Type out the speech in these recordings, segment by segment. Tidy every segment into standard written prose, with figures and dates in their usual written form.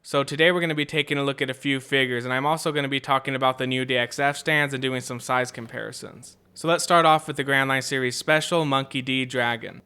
So today we're going to be taking a look at a few figures, and I'm also going to be talking about the new DXF stands and doing some size comparisons. So let's start off with the Grand Line Series Special Monkey D Dragon.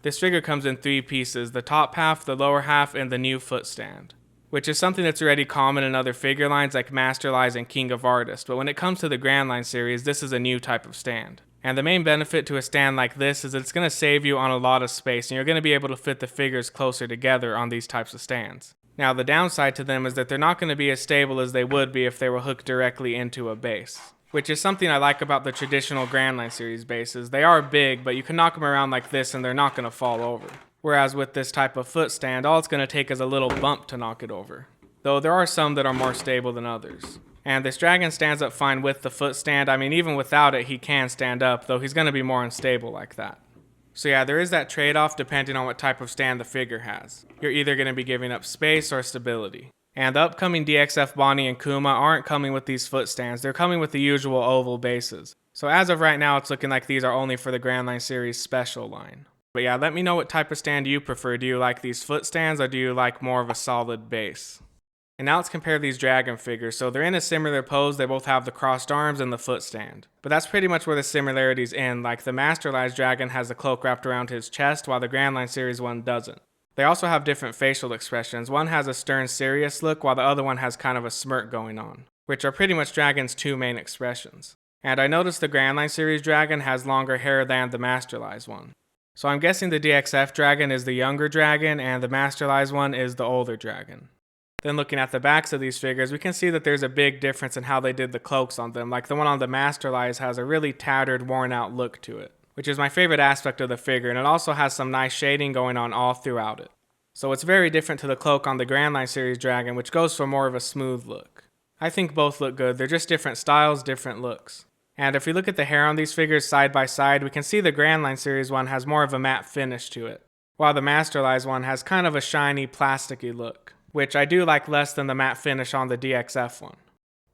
This figure comes in three pieces: the top half, the lower half, and the new foot stand, which is something that's already common in other figure lines like Masterlize and King of Artists, but when it comes to the Grand Line Series, this is a new type of stand. And the main benefit to a stand like this is that it's going to save you on a lot of space, and you're going to be able to fit the figures closer together on these types of stands. Now, the downside to them is that they're not going to be as stable as they would be if they were hooked directly into a base, which is something I like about the traditional Grand Line Series bases. They are big, but you can knock them around like this and they're not going to fall over. Whereas with this type of foot stand, all it's going to take is a little bump to knock it over. Though there are some that are more stable than others. And this dragon stands up fine with the foot stand. I mean, even without it, he can stand up, though he's going to be more unstable like that. So yeah, there is that trade-off depending on what type of stand the figure has. You're either going to be giving up space or stability. And the upcoming DXF Bonnie and Kuma aren't coming with these foot stands, they're coming with the usual oval bases. So as of right now, it's looking like these are only for the Grand Line Series Special line. But yeah, let me know what type of stand you prefer. Do you like these foot stands or do you like more of a solid base? And now let's compare these dragon figures. So they're in a similar pose, they both have the crossed arms and the foot stand. But that's pretty much where the similarities end, like the Masterlize dragon has the cloak wrapped around his chest while the Grand Line Series one doesn't. They also have different facial expressions. One has a stern, serious look while the other one has kind of a smirk going on, which are pretty much Dragon's two main expressions. And I noticed the Grand Line Series dragon has longer hair than the Masterlize one. So I'm guessing the DXF dragon is the younger dragon and the Masterlize one is the older dragon. Then looking at the backs of these figures, we can see that there's a big difference in how they did the cloaks on them. Like the one on the Masterlize has a really tattered, worn out look to it, which is my favorite aspect of the figure, and it also has some nice shading going on all throughout it. So it's very different to the cloak on the Grand Line Series dragon, which goes for more of a smooth look. I think both look good, they're just different styles, different looks. And if we look at the hair on these figures side by side, we can see the Grand Line Series one has more of a matte finish to it, while the Masterlize one has kind of a shiny, plasticky look, which I do like less than the matte finish on the DXF one.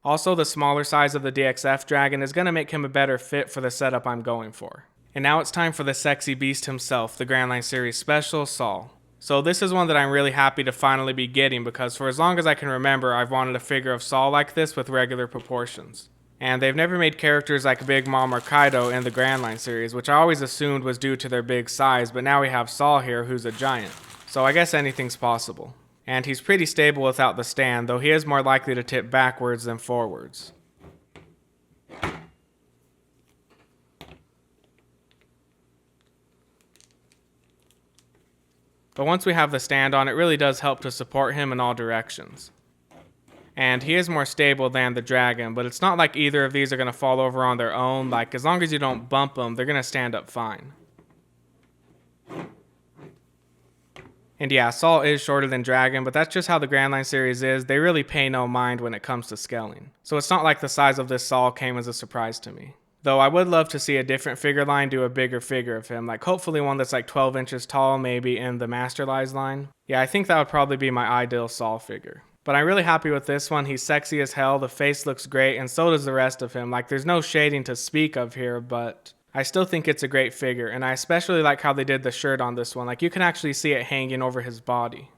Also, the smaller size of the DXF dragon is going to make him a better fit for the setup I'm going for. And now it's time for the sexy beast himself, the Grand Line Series Special, Saul. So this is one that I'm really happy to finally be getting because for as long as I can remember, I've wanted a figure of Saul like this with regular proportions. And they've never made characters like Big Mom or Kaido in the Grand Line Series, which I always assumed was due to their big size, but now we have Saul here who's a giant. So I guess anything's possible. And he's pretty stable without the stand, though he is more likely to tip backwards than forwards. But once we have the stand on, it really does help to support him in all directions. And he is more stable than the dragon, but it's not like either of these are going to fall over on their own. Like, as long as you don't bump them, they're going to stand up fine. And yeah, Saul is shorter than Dragon, but that's just how the Grand Line Series is. They really pay no mind when it comes to scaling. So it's not like the size of this Saul came as a surprise to me. Though I would love to see a different figure line do a bigger figure of him, like hopefully one that's like 12 inches tall, maybe in the Masterlize line. Yeah, I think that would probably be my ideal Saul figure. But I'm really happy with this one. He's sexy as hell, the face looks great, and so does the rest of him. Like there's no shading to speak of here, but I still think it's a great figure, and I especially like how they did the shirt on this one. Like you can actually see it hanging over his body.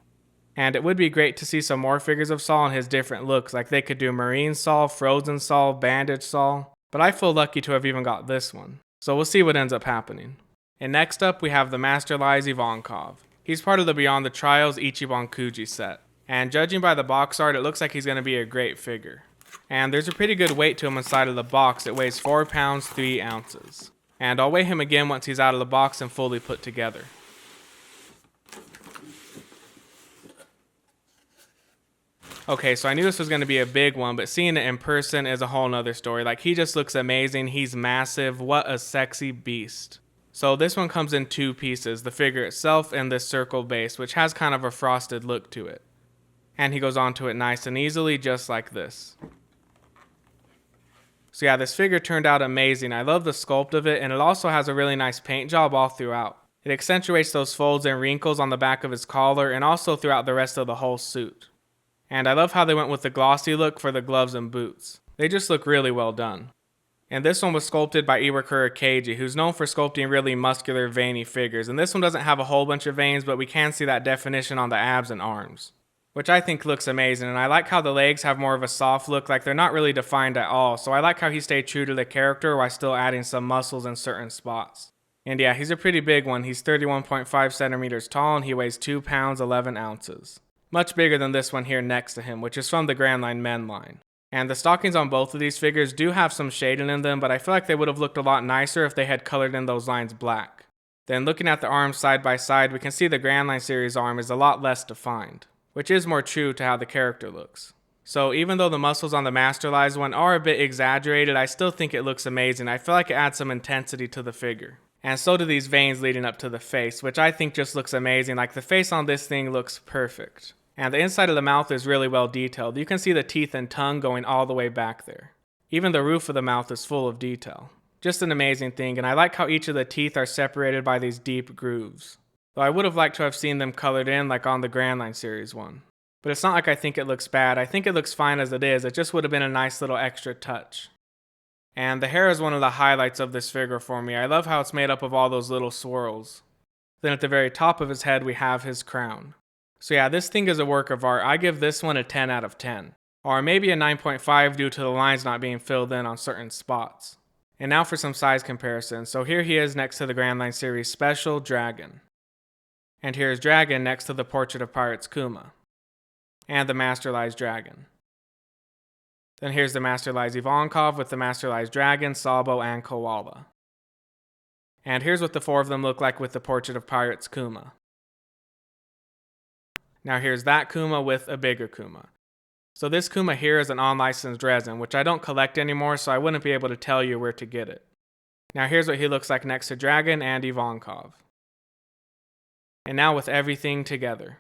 And it would be great to see some more figures of Saul and his different looks. Like they could do Marine Saul, Frozen Saul, Bandage Saul. But I feel lucky to have even got this one. So we'll see what ends up happening. And next up we have the Masterlize Ivankov. He's part of the Beyond the Trials Ichiban Kuji set. And judging by the box art, it looks like he's going to be a great figure. And there's a pretty good weight to him inside of the box. It weighs 4 pounds 3 ounces. And I'll weigh him again once he's out of the box and fully put together. Okay, so I knew this was going to be a big one, but seeing it in person is a whole nother story. Like, he just looks amazing. He's massive. What a sexy beast. So this one comes in two pieces, the figure itself and this circle base, which has kind of a frosted look to it. And he goes onto it nice and easily, just like this. So yeah, this figure turned out amazing. I love the sculpt of it, and it also has a really nice paint job all throughout. It accentuates those folds and wrinkles on the back of his collar and also throughout the rest of the whole suit. And I love how they went with the glossy look for the gloves and boots. They just look really well done. And this one was sculpted by Iwakura Keiji, who's known for sculpting really muscular, veiny figures. And this one doesn't have a whole bunch of veins, but we can see that definition on the abs and arms. which I think looks amazing, and I like how the legs have more of a soft look, like they're not really defined at all, so I like how he stayed true to the character while still adding some muscles in certain spots. And yeah, he's a pretty big one. He's 31.5 centimeters tall and he weighs 2 pounds 11 ounces. Much bigger than this one here next to him, which is from the Grand Line Men line. And the stockings on both of these figures do have some shading in them, but I feel like they would have looked a lot nicer if they had colored in those lines black. Then looking at the arms side by side, we can see the Grand Line series arm is a lot less defined, which is more true to how the character looks. So even though the muscles on the Masterlized one are a bit exaggerated, I still think it looks amazing. I feel like it adds some intensity to the figure. And so do these veins leading up to the face, which I think just looks amazing. Like the face on this thing looks perfect. And the inside of the mouth is really well detailed. You can see the teeth and tongue going all the way back there. Even the roof of the mouth is full of detail. Just an amazing thing, and I like how each of the teeth are separated by these deep grooves. Though I would have liked to have seen them colored in like on the Grand Line series one. But it's not like I think it looks bad. I think it looks fine as it is. It just would have been a nice little extra touch. And the hair is one of the highlights of this figure for me. I love how it's made up of all those little swirls. Then at the very top of his head we have his crown. So yeah, this thing is a work of art. I give this one a 10 out of 10. Or maybe a 9.5 due to the lines not being filled in on certain spots. And now for some size comparison. So here he is next to the Grand Line series Special Dragon. And here's Dragon next to the Portrait of Pirates Kuma. And the Masterlized Dragon. Then here's the Masterlized Ivankov with the Masterlized Dragon, Sabo, and Koala. And here's what the four of them look like with the Portrait of Pirates Kuma. Now here's that Kuma with a bigger Kuma. So this Kuma here is an unlicensed resin, which I don't collect anymore, so I wouldn't be able to tell you where to get it. Now here's what he looks like next to Dragon and Ivankov. And now with everything together.